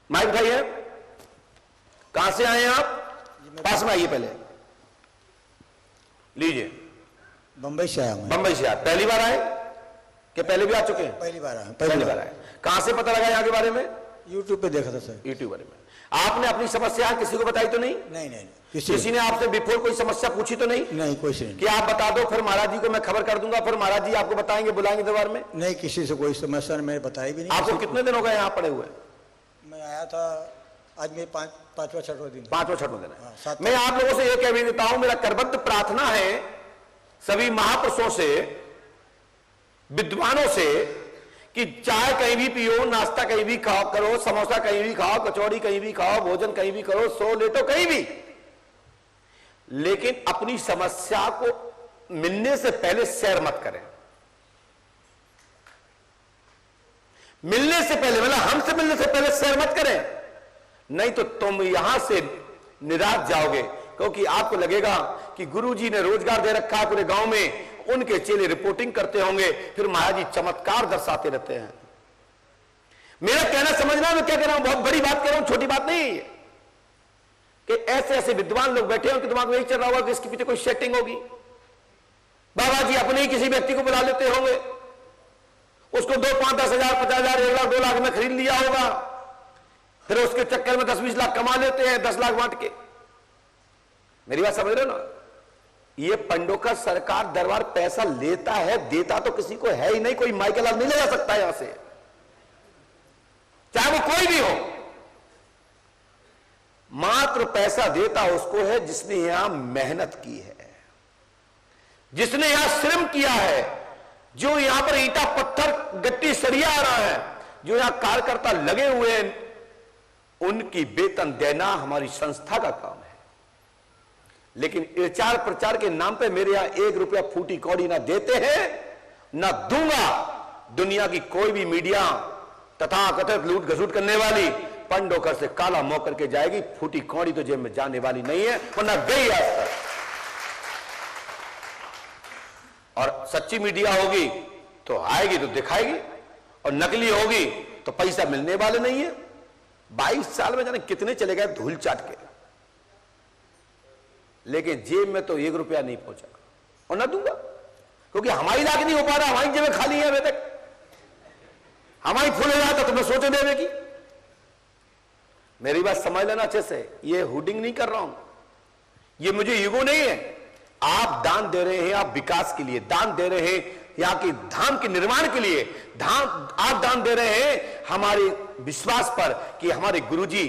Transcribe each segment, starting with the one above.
Mic उठाइए। कहां से आए हैं आप? पास में आइए पहले। लीजिए। बंबई से आया हूं। बंबई से आए? पहली बार आए कि पहले भी आ चुके हैं? पहली बार आया। पहली बार आए। कहां से पता लगा यहाँ के बारे में? यूट्यूब पे देखा था सर। यूट्यूब बारे में। आपने अपनी समस्या किसी को बताई तो नहीं? नहीं। किसी ने आपसे बिफोर कोई समस्या पूछी तो नहीं? नहीं, कोई से नहीं। कि आप बता दो, फिर महाराज जी को मैं खबर कर दूंगा, फिर महाराज जी आपको बताएंगे, बुलाएंगे दरबार में? नहीं, किसी से कोई समस्या मैंने बताई भी नहीं। आपको कितने दिन हो गए यहाँ पड़े हुए? मैं आया था, आज मेरे पांचवा छठवां दिन। पांचवा छठवां दिन है। हाँ, मैं आप लोगों से यह कह भी देता हूं, मेरा करबद्ध प्रार्थना है सभी महापुरुषों से, विद्वानों से, कि चाय कहीं भी पियो, नाश्ता कहीं भी खाओ करो, समोसा कहीं भी खाओ, कचौड़ी कहीं भी खाओ, भोजन कहीं भी करो, सो लेटो कहीं भी, लेकिन अपनी समस्या को मिलने से पहले शेयर मत करें। मिलने से पहले, मतलब हमसे मिलने से पहले शेयर मत करें, नहीं तो तुम यहां से निराश जाओगे, क्योंकि आपको लगेगा कि गुरुजी ने रोजगार दे रखा है पूरे गांव में, उनके चेले रिपोर्टिंग करते होंगे, फिर महाराज जी चमत्कार दर्शाते रहते हैं। मेरा कहना समझना, मैं क्या कह रहा हूं, बहुत बड़ी बात कह रहा हूं, छोटी बात नहीं है कि ऐसे ऐसे विद्वान लोग बैठे हैं, उनके दिमाग में यही चल रहा होगा कि इसके पीछे कोई सेटिंग होगी। बाबा जी अपने ही किसी व्यक्ति को बुला लेते होंगे, उसको 2, 5, 10 हजार, 50 हजार, 1 लाख, 2 लाख में खरीद लिया होगा, फिर उसके चक्कर में 10-20 लाख कमा लेते हैं, 10 लाख बांट के। मेरी बात समझ रहे हो ना? ये पंडोकर सरकार दरबार पैसा लेता है, देता तो किसी को है ही नहीं, कोई माइकल नहीं ले जा सकता यहां से, चाहे वो कोई भी हो। मात्र पैसा देता उसको है जिसने यहां मेहनत की है, जिसने यहां श्रम किया है, जो यहां पर ईंटा पत्थर गट्टी सरिया आ रहा है, जो यहां कार्यकर्ता लगे हुए हैं, उनकी वेतन देना हमारी संस्था का काम है। लेकिन प्रचार प्रचार के नाम पे मेरे यहां 1 रुपया फूटी कौड़ी ना देते हैं, ना दूंगा। दुनिया की कोई भी मीडिया तथा कथित लूट घसूट करने वाली पंडोकर से काला मुंह करके जाएगी, फूटी कौड़ी तो जेब में जाने वाली नहीं है, वरना गई आज तक। और सच्ची मीडिया होगी तो आएगी तो दिखाएगी, और नकली होगी तो पैसा मिलने वाले नहीं है। 22 साल में जाने कितने चले गए धूल चाट के, लेकिन जेब में तो 1 रुपया नहीं पहुंचा, और ना दूंगा, क्योंकि हमारी लाख नहीं हो पा रहा, हमारी जेबें खाली है अभी तक। हमारी फुल हो जाता तो मैं सोचे देने की। मेरी बात समझ लेना अच्छे से, ये हुडिंग नहीं कर रहा हूं, ये मुझे ईगो नहीं है। आप दान दे रहे हैं, आप विकास के लिए दान दे रहे हैं, यहां की धाम के निर्माण के लिए आप दान दे रहे हैं, हमारे विश्वास पर कि हमारे गुरुजी,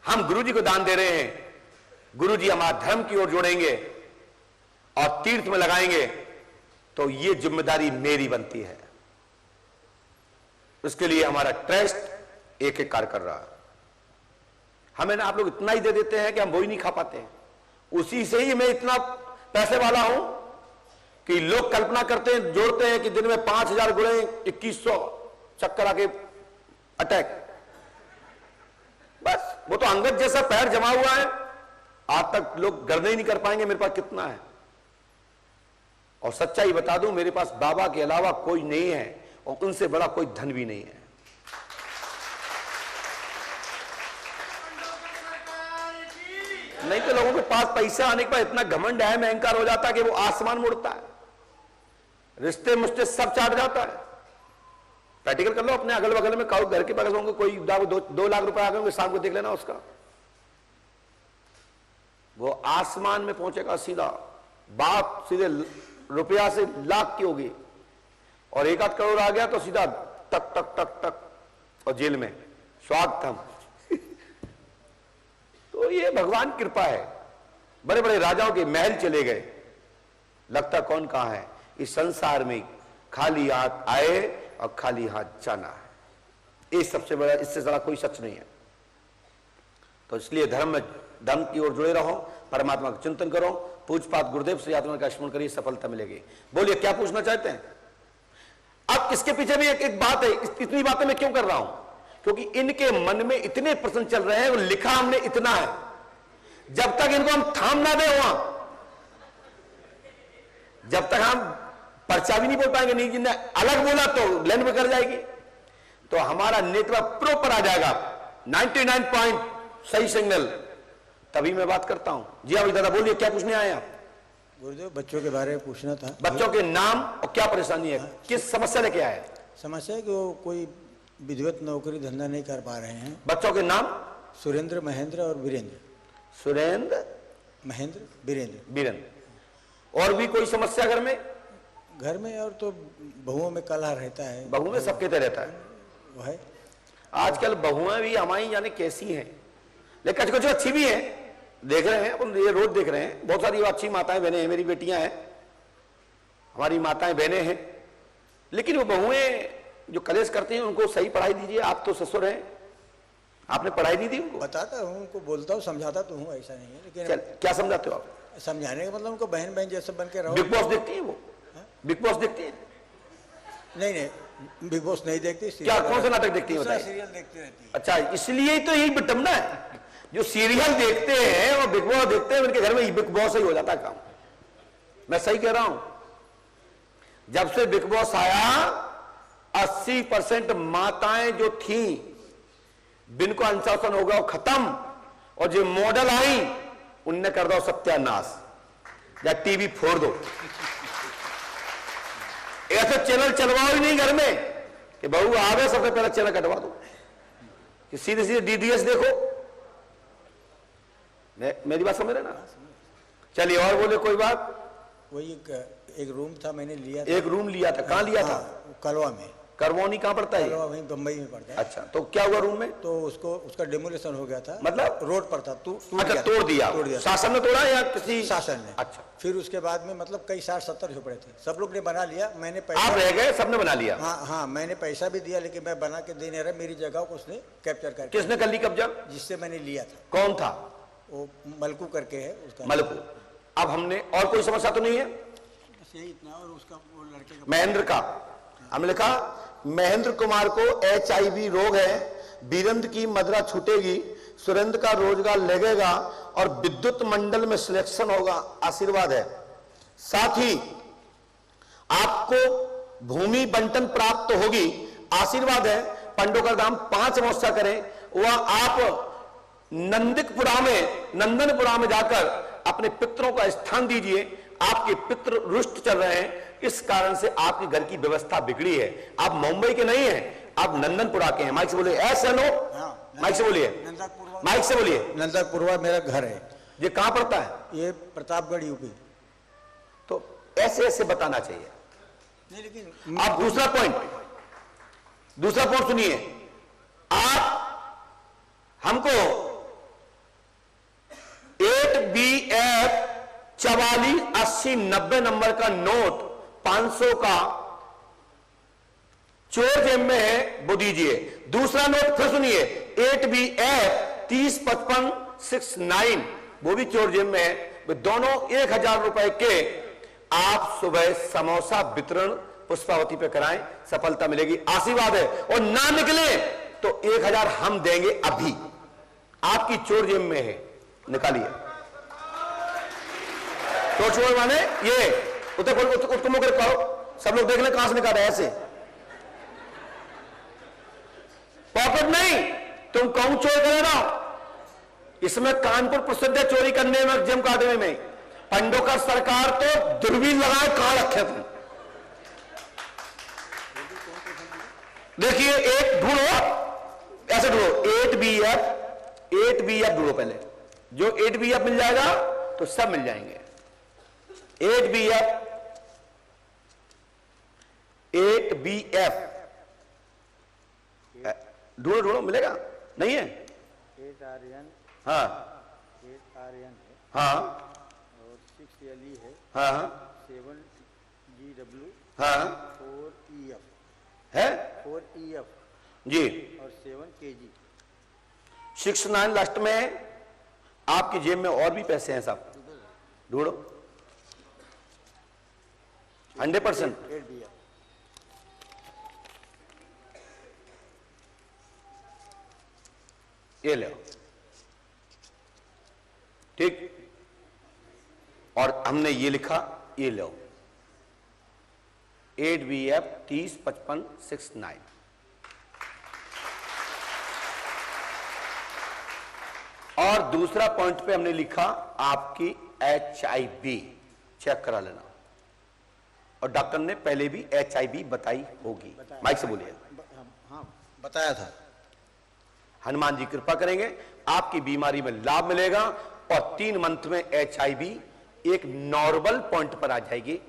हम गुरुजी को दान दे रहे हैं, गुरुजी हमारा धर्म की ओर जोड़ेंगे और तीर्थ में लगाएंगे, तो ये जिम्मेदारी मेरी बनती है। उसके लिए हमारा ट्रस्ट एक एक कार्य कर रहा है। हमें ना आप लोग इतना ही दे देते हैं कि हम वही नहीं खा पाते हैं, उसी से ही मैं इतना पैसे वाला हूं कि लोग कल्पना करते हैं, जोड़ते हैं कि दिन में 5000 गुणे 2100 चक्कर आके अटैक, बस वो तो अंगद जैसा पैर जमा हुआ है, आज तक लोग गर्दन ही नहीं कर पाएंगे मेरे पास कितना है। और सच्चाई बता दूं, मेरे पास बाबा के अलावा कोई नहीं है, और उनसे बड़ा कोई धन भी नहीं है। नहीं तो लोगों के पास पैसा आने के बाद इतना घमंड है, में अहंकार हो जाता है कि वो आसमान मुड़ता है, रिश्ते मुश्ते सब चाट जाता है। प्रैक्टिकल कर लो अपने अगल बगल में, घर के बगल होंगे कोई 2 लाख रुपए आ गए होंगे, शाम को देख लेना उसका, वो आसमान में पहुंचेगा सीधा, बात सीधे रुपया से लाख की होगी, और 1-8 करोड़ आ गया तो सीधा टक टक टक टक और जेल में स्वागतम। तो ये भगवान कृपा है। बड़े बड़े राजाओं के महल चले गए, लगता कौन कहां है। इस संसार में खाली हाथ आए और खाली हाथ जाना है, ये सबसे बड़ा, इससे ज्यादा कोई सच नहीं है। तो इसलिए धर्म की ओर जुड़े रहो, परमात्मा का चिंतन करो, पूजपात गुरुदेव श्री आत्मा का स्मरण करिए, सफलता मिलेगी। बोलिए क्या पूछना चाहते हैं? अब इसके पीछे भी एक बात है, इतनी बातें मैं क्यों कर रहा हूं, क्योंकि इनके मन में इतने प्रश्न चल रहे हैं, और लिखा हमने इतना है, जब तक इनको हम थाम ना दे वहां, जब तक हम पर्चा भी नहीं बोल पाएंगे, नहीं जिन्हें अलग बोला तो लाइन में कर जाएगी। तो हमारा नेटवर्क प्रॉपर आ जाएगा, 99 पॉइंट सही सिग्नल, तभी मैं बात करता हूं। जी अभी दादा बोलिए, क्या पूछने आए आप? गुरुदेव बच्चों के बारे में पूछना था। बच्चों के नाम और क्या परेशानी है, किस समस्या लेके आए? समस्या है कि वो कोई विधिवत नौकरी धंधा नहीं कर पा रहे हैं। बच्चों के नाम? सुरेंद्र, महेंद्र और वीरेंद्र। सुरेंद्र, महेंद्र, वीरेंद्र। वीरेंद्र। और भी कोई समस्या घर में? घर में और तो बहुओं में कलह रहता है। बहू में सबके तरह रहता है। वो है आजकल बहुएं भी हमारी जाने कैसी हैं, लेकिन कुछ अच्छी भी हैं, देख रहे हैं अपन, ये रोज देख रहे हैं, बहुत सारी अच्छी माताएं बहनें हैं, मेरी बेटियां हैं, हमारी माताएं बहनें हैं, लेकिन वो बहुएं जो कलेश करती हैं उनको सही पढ़ाई दीजिए। आप तो ससुर हैं, आपने पढ़ाई नहीं दी उनको? बताता हूँ उनको, बोलता हूँ, समझाता तो हूँ, ऐसा नहीं है, लेकिन चल, क्या समझाते हो आप? समझाने का मतलब उनको बहन बहन जैसे बन के रहो। बिग बॉस देखती है वो? बिग बॉस देखती है? नहीं नहीं, बिग बॉस नहीं देखती। क्या, कौन सा नाटक देखती है? सीरियल देखती रहती है। अच्छा, इसलिए तो यही विटम्बना है, जो सीरियल देखते हैं वो बिग बॉस देखते हैं, उनके घर में बिग बॉस ही हो जाता है काम। मैं सही कह रहा हूं? जब से बिग बॉस आया 80% माताएं जो थी जिनको अनुशासन हो गया वो खत्म, और जो मॉडल आई उनने कर दो सत्यानाश, या टीवी फोड़ दो। ऐसे चैनल चलवाओ ही नहीं घर में कि बहू आ गए सबसे पहले चैनल कटवा दो, कि सीधे सीधे डीडीएस देखो। मेरी बात समझ रहे ना? चलिए और बोले कोई बात। वही एक रूम था, मैंने लिया था। एक रूम लिया था, कहां लिया था? कलवा में। करमौनी कहां पड़ता है? कलवा वहीं बम्बई में पड़ता है। अच्छा, तो क्या हुआ रूम में? तो उसका डेमोलेशन हो गया था। मतलब रोड पर था, अच्छा, तोड़ दिया। शासन ने तोड़ा या किसी? शासन ने। अच्छा, फिर उसके बाद में मतलब कई 60-70 झोपड़े थे, सब लोग ने बना लिया, मैंने पैसा। आप रह गए, सबने बना लिया? हाँ, मैंने पैसा भी दिया, लेकिन मैं बना के दे नहीं रहा, मेरी जगह को उसने कैप्चर कर। किसने कर ली कब्जा? जिससे मैंने लिया था। कौन था? वो मलकू करके है उसका। मलकू। अब हमने, और कोई समस्या तो नहीं है? बस यही इतना, और उसका वो लड़के का महेंद्र का हमने लिखा, महेंद्र कुमार को HIV रोग है, वीरेंद्र की मदरा छूटेगी, सुरेंद्र का रोजगार लगेगा और विद्युत मंडल में सिलेक्शन होगा, आशीर्वाद है। साथ ही आपको भूमि बंटन प्राप्त होगी, आशीर्वाद है। पंडोकर धाम 5 अमावस्या करें, वह आप नंदनपुरा में जाकर अपने पितरों का स्थान दीजिए। आपके पितृ रुष्ट चल रहे हैं, इस कारण से आपके घर की व्यवस्था बिगड़ी है। आप मुंबई के नहीं हैं, आप नंदनपुरा के हैं। माइक से बोलिए, ऐसे नो, माइक से बोलिए, माइक से बोलिए। नंदनपुरवा मेरा घर है। ये कहां पड़ता है? ये प्रतापगढ़, यूपी। तो ऐसे ऐसे बताना चाहिए। नहीं, लेकिन आप दूसरा पॉइंट सुनिए। आप हमको 8BF 448090 नंबर का नोट 500 का चोर जेब में है, वो दीजिए। दूसरा नोट फिर सुनिए, 8BF 305569, वो भी चोर जेब में है। वो दोनों 1000 रुपए के आप सुबह समोसा वितरण पुष्पावती पे कराएं, सफलता मिलेगी, आशीर्वाद है। और ना निकले तो 1000 हम देंगे, अभी आपकी चोर जेब में है, निकालिए। तो चोर माने ये उत्तम होकर कहो, सब लोग देख ले कहां से निकाल रहे हैं। ऐसे पॉकेट नहीं, तुम कौन चोर करे ना। इसमें कानपुर प्रसिद्ध है चोरी करने में, जेम काटने में। पंडोकर सरकार तो दूरबीन लगाए कहां रखे तुम। देखिए, एक ढूंढो, ऐसे ढूंढो, 8BF ढूंढो पहले। जो 8BF मिल जाएगा तो सब मिल जाएंगे। 8BF ढूंढो, मिलेगा? नहीं है? 8RN, हाँ 8RN है, हाँ और 6LE है, हाँ 7GW, हाँ 4EF है 4EF जी, और 7KG। 69 लास्ट में है। आपकी जेब में और भी पैसे हैं साहब, ढूंढो। 100% 8BF। ये ले, ठीक। और हमने ये लिखा, ये लो, 8BF 305569। और दूसरा पॉइंट पे हमने लिखा आपकी HIV चेक करा लेना, और डॉक्टर ने पहले भी HIV बताई होगी। माइक से बोलिए। हाँ बताया था। हनुमान जी कृपा करेंगे, आपकी बीमारी में लाभ मिलेगा और 3 मंथ में HIV एक नॉर्मल पॉइंट पर आ जाएगी।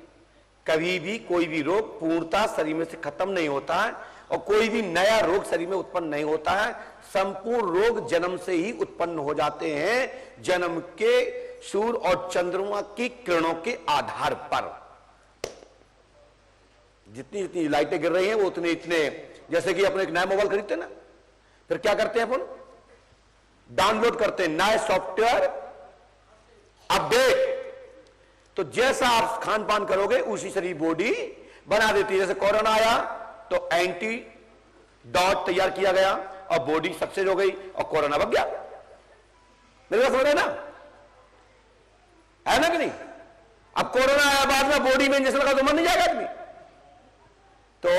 कभी भी कोई भी रोग पूर्णतः शरीर में से खत्म नहीं होता है और कोई भी नया रोग शरीर में उत्पन्न नहीं होता है। संपूर्ण रोग जन्म से ही उत्पन्न हो जाते हैं, जन्म के सूर्य और चंद्रमा की किरणों के आधार पर। जितनी जितनी लाइटें गिर रही हैं वो उतने इतने, जैसे कि अपने एक नया मोबाइल खरीदते हैं ना, फिर क्या करते हैं अपन, डाउनलोड करते हैं नए सॉफ्टवेयर अपडेट। तो जैसा आप खान पान करोगे उसी शरीर बॉडी बना देती है। जैसे कोरोना आया तो एंटी डॉट तैयार किया गया और बॉडी सक्सेस हो गई और कोरोना भग गया। मेरे पास हो रहा है ना, है ना कि नहीं? अब कोरोना आया, बाद में बॉडी में इंजेक्शन लगा तो मर नहीं जाएगा आदमी। तो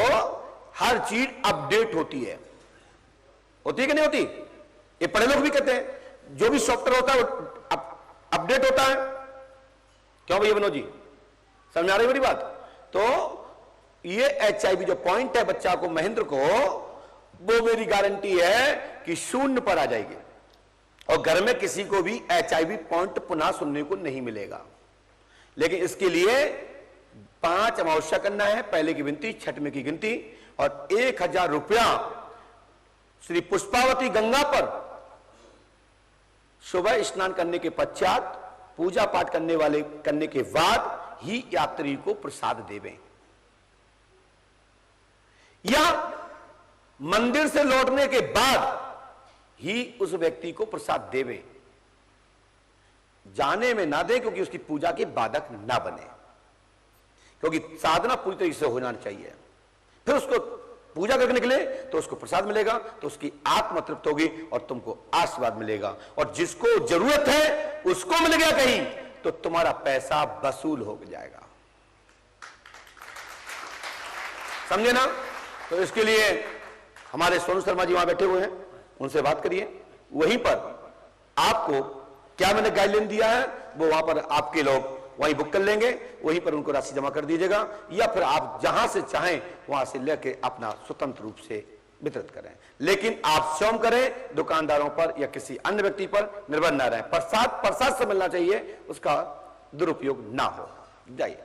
हर चीज अपडेट होती है कि नहीं होती? ये पढ़े लोग भी कहते हैं जो भी सॉफ्टवेयर होता है वो अपडेट होता है। क्यों भैया मनोज जी, समझ आ रही मेरी बात? तो ये HIV जो पॉइंट है बच्चा को, महेंद्र को, वो मेरी गारंटी है कि 0 पर आ जाएगी और घर में किसी को भी HIV पॉइंट पुनः सुनने को नहीं मिलेगा। लेकिन इसके लिए 5 अमावस्या करना है, पहले की गिनती, छठवें की गिनती, और 1000 रुपया श्री पुष्पावती गंगा पर सुबह स्नान करने के पश्चात पूजा पाठ करने के बाद ही यात्री को प्रसाद देवें, या मंदिर से लौटने के बाद ही उस व्यक्ति को प्रसाद देवें। जाने में ना दे, क्योंकि उसकी पूजा के बाधक ना बने, क्योंकि साधना पूरी तरीके से होना चाहिए। फिर उसको पूजा करके निकले तो उसको प्रसाद मिलेगा, तो उसकी आत्मा तृप्त होगी और तुमको आशीर्वाद मिलेगा। और जिसको जरूरत है उसको मिल गया कहीं तो तुम्हारा पैसा वसूल हो जाएगा। समझे ना? तो इसके लिए हमारे सोनू शर्मा जी वहां बैठे हुए हैं, उनसे बात करिए। वहीं पर आपको क्या मैंने गाइडलाइन दिया है वो वहां पर आपके लोग वहीं बुक कर लेंगे, वहीं पर उनको राशि जमा कर दीजिएगा, या फिर आप जहां से चाहें वहां से लेके अपना स्वतंत्र रूप से वितरित करें। लेकिन आप स्वयं करें, दुकानदारों पर या किसी अन्य व्यक्ति पर निर्भर न रहें। प्रसाद से मिलना चाहिए, उसका दुरुपयोग ना हो। जाइए।